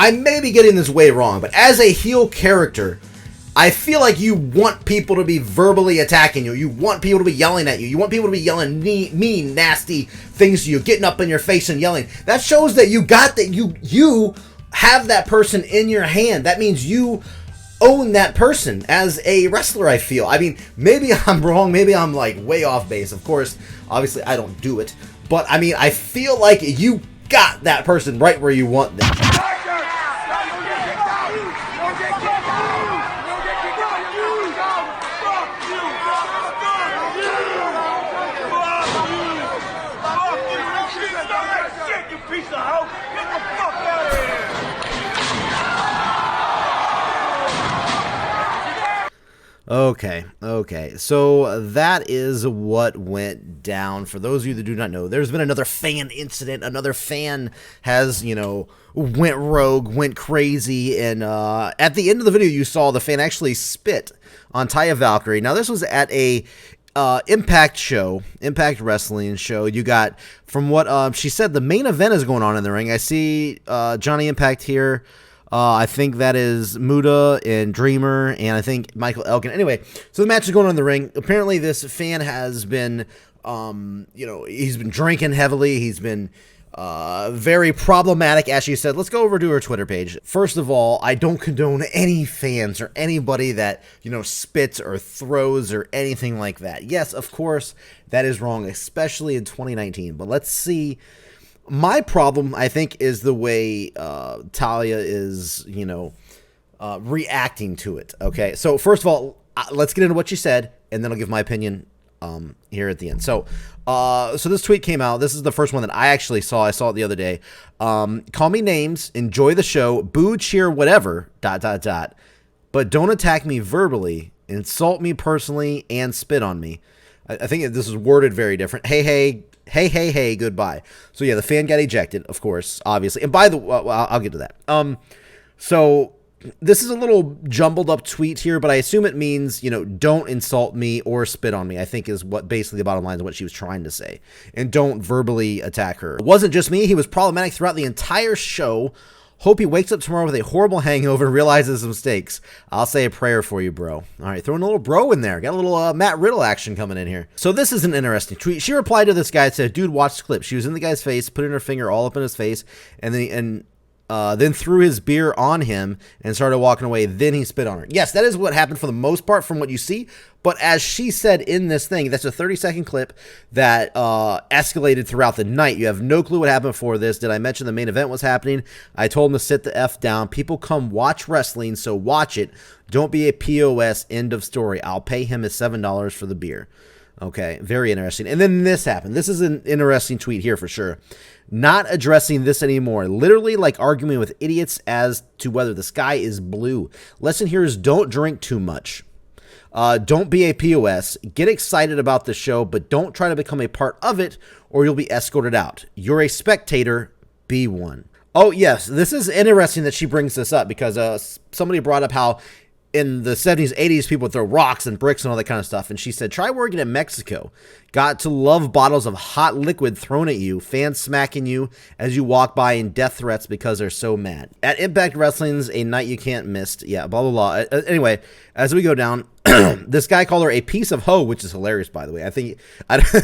I may be getting this way wrong, but as a heel character, I feel like you want people to be verbally attacking you. You want people to be yelling at you. You want people to be yelling mean, nasty things to you, getting up in your face and yelling. That shows that you have that person in your hand. That means you own that person as a wrestler, I feel. I mean, maybe I'm wrong. Maybe I'm like way off base. Of course, obviously I don't do it. But I mean, I feel like you got that person right where you want them. Okay, so that is what went down. For those of you that do not know, there's been another fan incident. Another fan has, went rogue, went crazy, and at the end of the video, you saw the fan actually spit on Taya Valkyrie. Now, this was at a Impact show, Impact Wrestling show. You got, from what she said, the main event is going on in the ring. I see Johnny Impact here. I think that is Muda and Dreamer, and I think Michael Elgin. Anyway, so the match is going on in the ring. Apparently, this fan has been, he's been drinking heavily. He's been very problematic, as she said. Let's go over to her Twitter page. First of all, I don't condone any fans or anybody that, spits or throws or anything like that. Yes, of course, that is wrong, especially in 2019. But let's see. My problem, I think, is the way Talia is, reacting to it. Okay, so first of all, let's get into what she said, and then I'll give my opinion here at the end. So this tweet came out. This is the first one that I actually saw. I saw it the other day. Call me names, enjoy the show, boo, cheer, whatever, ... But don't attack me verbally, insult me personally, and spit on me. I think this is worded very different. Hey, goodbye. So yeah, the fan got ejected, of course, obviously. And by the way, I'll get to that. So this is a little jumbled up tweet here, but I assume it means, don't insult me or spit on me, I think is what basically the bottom line is what she was trying to say. And don't verbally attack her. It wasn't just me. He was problematic throughout the entire show. Hope he wakes up tomorrow with a horrible hangover and realizes his mistakes. I'll say a prayer for you, bro. All right, throwing a little bro in there. Got a little Matt Riddle action coming in here. So this is an interesting tweet. She replied to this guy and said, dude, watch the clip. She was in the guy's face, putting her finger all up in his face, and then threw his beer on him and started walking away. Then he spit on her. Yes, that is what happened for the most part from what you see. But as she said in this thing, that's a 30-second clip that escalated throughout the night. You have no clue what happened before this. Did I mention the main event was happening? I told him to sit the F down. People come watch wrestling, so watch it. Don't be a POS. End of story. I'll pay him his $7 for the beer. Okay, very interesting. And then this happened. This is an interesting tweet here for sure. Not addressing this anymore. Literally like arguing with idiots as to whether the sky is blue. Lesson here is don't drink too much. Don't be a POS. Get excited about the show, but don't try to become a part of it or you'll be escorted out. You're a spectator. Be one. Oh, yes. This is interesting that she brings this up because somebody brought up how in the 70s, 80s, people would throw rocks and bricks and all that kind of stuff. And she said, try working in Mexico. Got to love bottles of hot liquid thrown at you, fans smacking you as you walk by, and death threats because they're so mad. At Impact Wrestling's a night you can't miss. Yeah, blah, blah, blah. Anyway, as we go down, this guy called her a piece of hoe, which is hilarious, by the way. I think,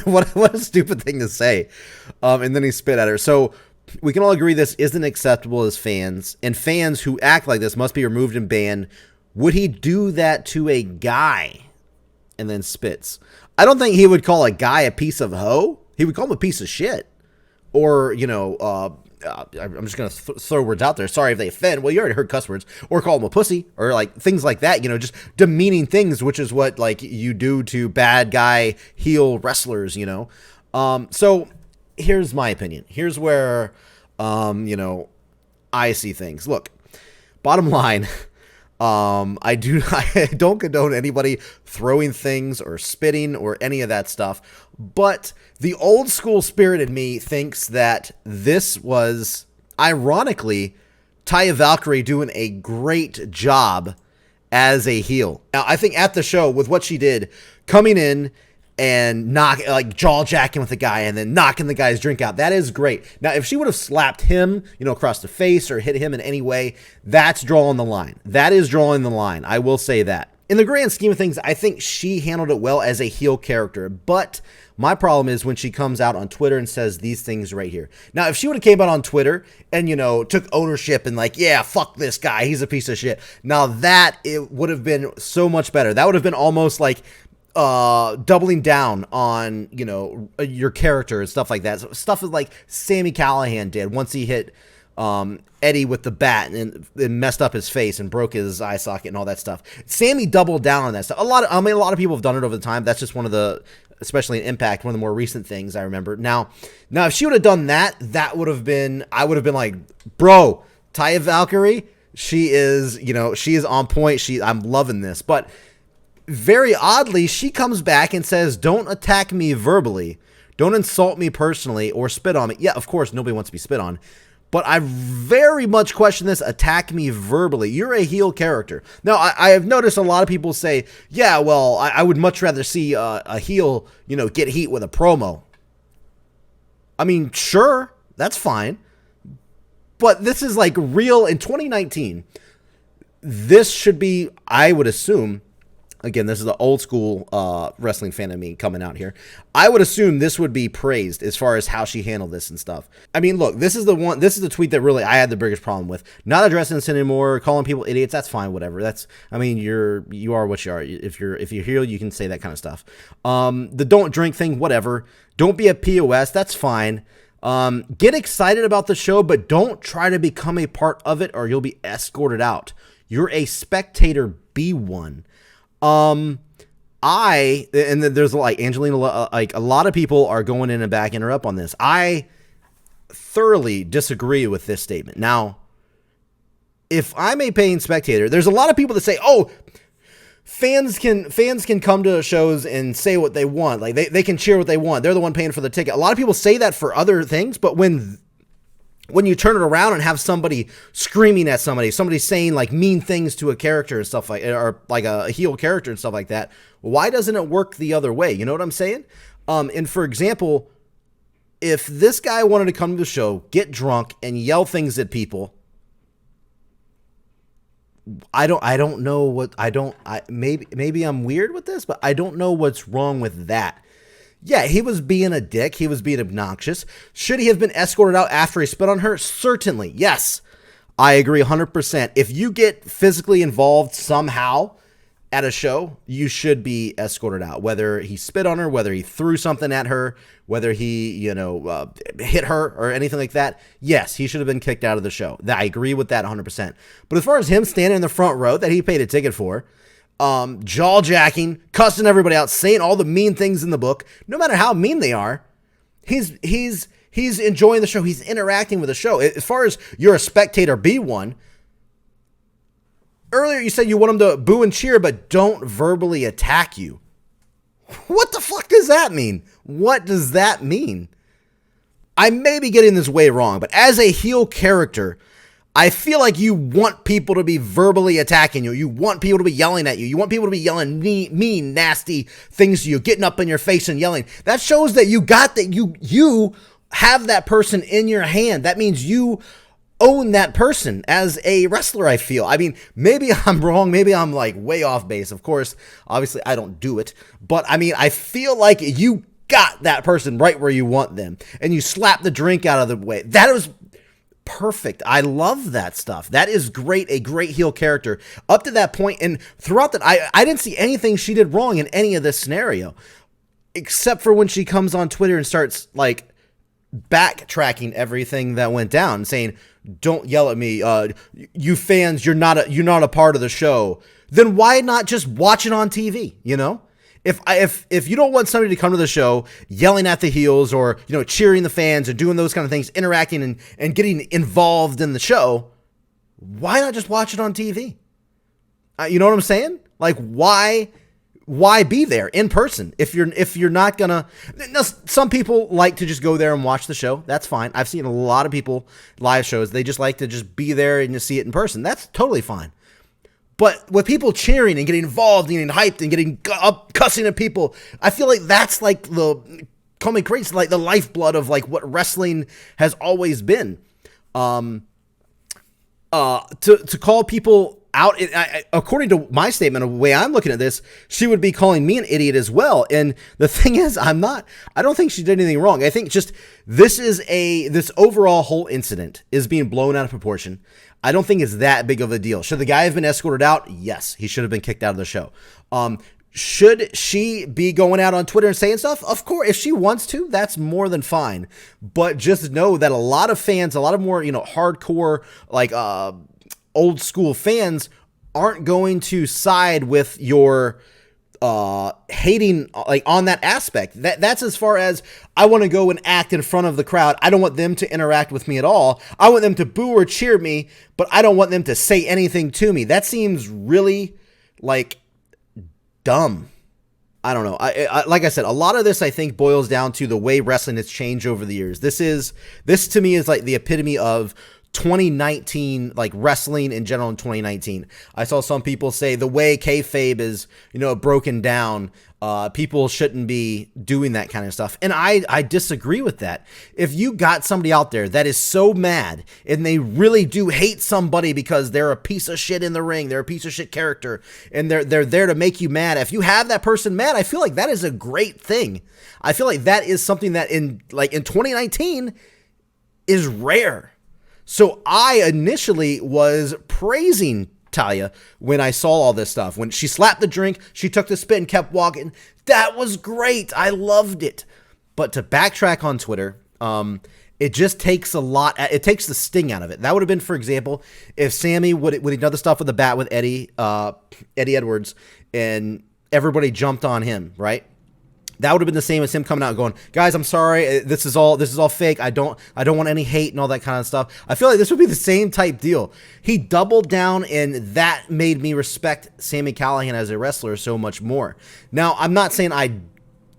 what a stupid thing to say. And then he spit at her. So we can all agree this isn't acceptable as fans. And fans who act like this must be removed and banned. Would he do that to a guy and then spits? I don't think he would call a guy a piece of hoe. He would call him a piece of shit. Or, I'm just going to throw words out there. Sorry if they offend. Well, you already heard cuss words. Or call him a pussy. Or like things like that. Just demeaning things, which is what like you do to bad guy heel wrestlers, So here's my opinion. Here's where, I see things. Look, bottom line, I don't condone anybody throwing things or spitting or any of that stuff, but the old school spirit in me thinks that this was, ironically, Taya Valkyrie doing a great job as a heel. Now, I think at the show with what she did, coming in, and knock, like, jaw jacking with the guy and then knocking the guy's drink out. That is great. Now, if she would have slapped him, across the face or hit him in any way, that's drawing the line. That is drawing the line. I will say that. In the grand scheme of things, I think she handled it well as a heel character, but my problem is when she comes out on Twitter and says these things right here. Now, if she would have came out on Twitter and, took ownership and like, yeah, fuck this guy, he's a piece of shit. Now that it would have been so much better. That would have been almost like doubling down on, your character and stuff like that. So stuff like Sami Callihan did once he hit Eddie with the bat and messed up his face and broke his eye socket and all that stuff. Sammy doubled down on that stuff. A lot of people have done it over the time. That's just one of the, especially in Impact, one of the more recent things I remember. Now if she would have done that, would have been, I would have been like, bro, Taya Valkyrie, she is on point. I'm loving this. But very oddly, she comes back and says, don't attack me verbally. Don't insult me personally or spit on me. Yeah, of course, nobody wants to be spit on. But I very much question this, attack me verbally. You're a heel character. Now, I have noticed a lot of people say, yeah, well, I would much rather see a heel, get heat with a promo. I mean, sure, that's fine. But this is like real in 2019. This should be, I would assume, again, this is the old school wrestling fan of me coming out here. I would assume this would be praised as far as how she handled this and stuff. I mean, look, this is the tweet that really I had the biggest problem with. Not addressing this anymore, calling people idiots, that's fine, whatever. You are what you are. If you're heel, you can say that kind of stuff. The don't drink thing, whatever. Don't be a POS, that's fine. Get excited about the show, but don't try to become a part of it or you'll be escorted out. You're a spectator, be one. And then there's like Angelina, like a lot of people are going in and backing her up on this. I thoroughly disagree with this statement. Now, if I'm a paying spectator, there's a lot of people that say, oh, fans can come to shows and say what they want. Like they can cheer what they want. They're the one paying for the ticket. A lot of people say that for other things, but when you turn it around and have somebody screaming at somebody saying like mean things to a character and stuff like, or like a heel character and stuff like that, why doesn't it work the other way? You know what I'm saying? And for example, if this guy wanted to come to the show, get drunk and yell things at people, maybe I'm weird with this, but I don't know what's wrong with that. Yeah, he was being a dick. He was being obnoxious. Should he have been escorted out after he spit on her? Certainly. Yes, I agree 100%. If you get physically involved somehow at a show, you should be escorted out. Whether he spit on her, whether he threw something at her, whether he, hit her or anything like that. Yes, he should have been kicked out of the show. I agree with that 100%. But as far as him standing in the front row that he paid a ticket for, jaw jacking, cussing everybody out, saying all the mean things in the book, no matter how mean they are, he's enjoying the show. He's interacting with the show. As far as you're a spectator, be one. Earlier you said you want him to boo and cheer, but don't verbally attack you. What the fuck does that mean? What does that mean? I may be getting this way wrong, but as a heel character, I feel like you want people to be verbally attacking you. You want people to be yelling at you. You want people to be yelling mean, nasty things to you, getting up in your face and yelling. That shows that you have that person in your hand. That means you own that person as a wrestler, I feel. I mean, maybe I'm wrong. Maybe I'm like way off base. Of course, obviously I don't do it. But I mean, I feel like you got that person right where you want them. And you slap the drink out of the way. That was perfect. I love that stuff. That is great. A great heel character up to that point. And throughout that, I didn't see anything she did wrong in any of this scenario, except for when she comes on Twitter and starts like backtracking everything that went down, saying, don't yell at me. You fans, you're not a part of the show. Then why not just watch it on TV? If you don't want somebody to come to the show yelling at the heels or, cheering the fans or doing those kind of things, interacting and getting involved in the show, why not just watch it on TV? You know what I'm saying? Like, why be there in person if you're not gonna? Now, some people like to just go there and watch the show. That's fine. I've seen a lot of people live shows. They just like to just be there and you see it in person. That's totally fine. But with people cheering and getting involved and getting hyped and getting up cussing at people, I feel like that's like the, call me crazy, like the lifeblood of like what wrestling has always been. To call people out, according to my statement, the way I'm looking at this, she would be calling me an idiot as well. And the thing is, I don't think she did anything wrong. I think just this overall whole incident is being blown out of proportion. I don't think it's that big of a deal. Should the guy have been escorted out? Yes, he should have been kicked out of the show. Should she be going out on Twitter and saying stuff? Of course, if she wants to, that's more than fine. But just know that a lot of fans, a lot of more, hardcore, like old school fans aren't going to side with your hating like on that aspect. That's as far as I want to go and act in front of the crowd. I don't want them to interact with me at all. I want them to boo or cheer me, but I don't want them to say anything to me. That seems really like dumb. I don't know. I like I said, a lot of this I think boils down to the way wrestling has changed over the years. This to me is like the epitome of 2019, like wrestling in general in 2019. I saw some people say the way kayfabe is, broken down, people shouldn't be doing that kind of stuff. And I disagree with that. If you got somebody out there that is so mad and they really do hate somebody because they're a piece of shit in the ring, they're a piece of shit character, and they're there to make you mad. If you have that person mad, I feel like that is a great thing. I feel like that is something that in 2019 is rare. So I initially was praising Taya when I saw all this stuff. When she slapped the drink, she took the spit and kept walking. That was great. I loved it. But to backtrack on Twitter, it just takes a lot. It takes the sting out of it. That would have been, for example, if Sammy would have done the stuff with the bat with Eddie Edwards, and everybody jumped on him, right? That would have been the same as him coming out and going, guys, I'm sorry. This is all fake. I don't want any hate and all that kind of stuff. I feel like this would be the same type deal. He doubled down, and that made me respect Sami Callihan as a wrestler so much more. Now, I'm not saying I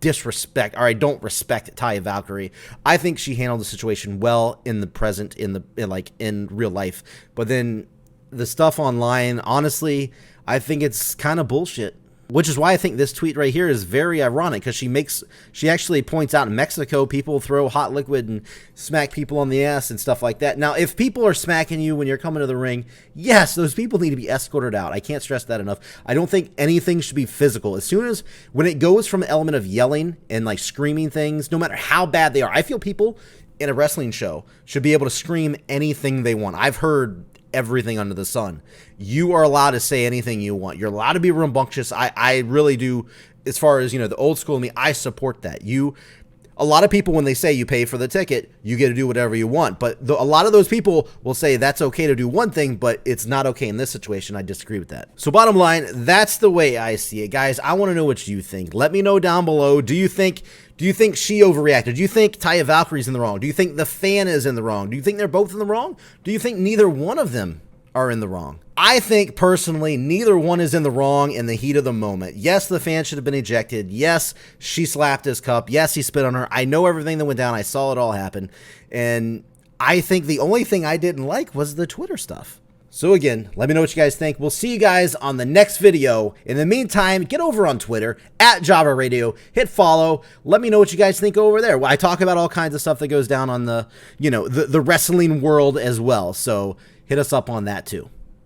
disrespect or I don't respect Taya Valkyrie. I think she handled the situation well in the present, in real life. But then the stuff online, honestly, I think it's kind of bullshit. Which is why I think this tweet right here is very ironic, because she actually points out in Mexico, people throw hot liquid and smack people on the ass and stuff like that. Now, if people are smacking you when you're coming to the ring, yes, those people need to be escorted out. I can't stress that enough. I don't think anything should be physical. As soon as, when it goes from an element of yelling and like screaming things, no matter how bad they are, I feel people in a wrestling show should be able to scream anything they want. I've heard everything under the sun. You are allowed to say anything you want. You're allowed to be rambunctious. I really do. As far as, the old school me, I support that. A lot of people, when they say you pay for the ticket, you get to do whatever you want. But a lot of those people will say that's okay to do one thing, but it's not okay in this situation. I disagree with that. So bottom line, that's the way I see it. Guys, I want to know what you think. Let me know down below. Do you think she overreacted? Do you think Taya Valkyrie's in the wrong? Do you think the fan is in the wrong? Do you think they're both in the wrong? Do you think neither one of them are in the wrong? I think personally neither one is in the wrong in the heat of the moment. Yes, the fan should have been ejected. Yes, she slapped his cup. Yes, he spit on her. I know everything that went down. I saw it all happen. And I think the only thing I didn't like was the Twitter stuff. So again, let me know what you guys think. We'll see you guys on the next video. In the meantime, get over on Twitter at Java Radio, hit follow. Let me know what you guys think over there. I talk about all kinds of stuff that goes down on the, the wrestling world as well. So hit us up on that too.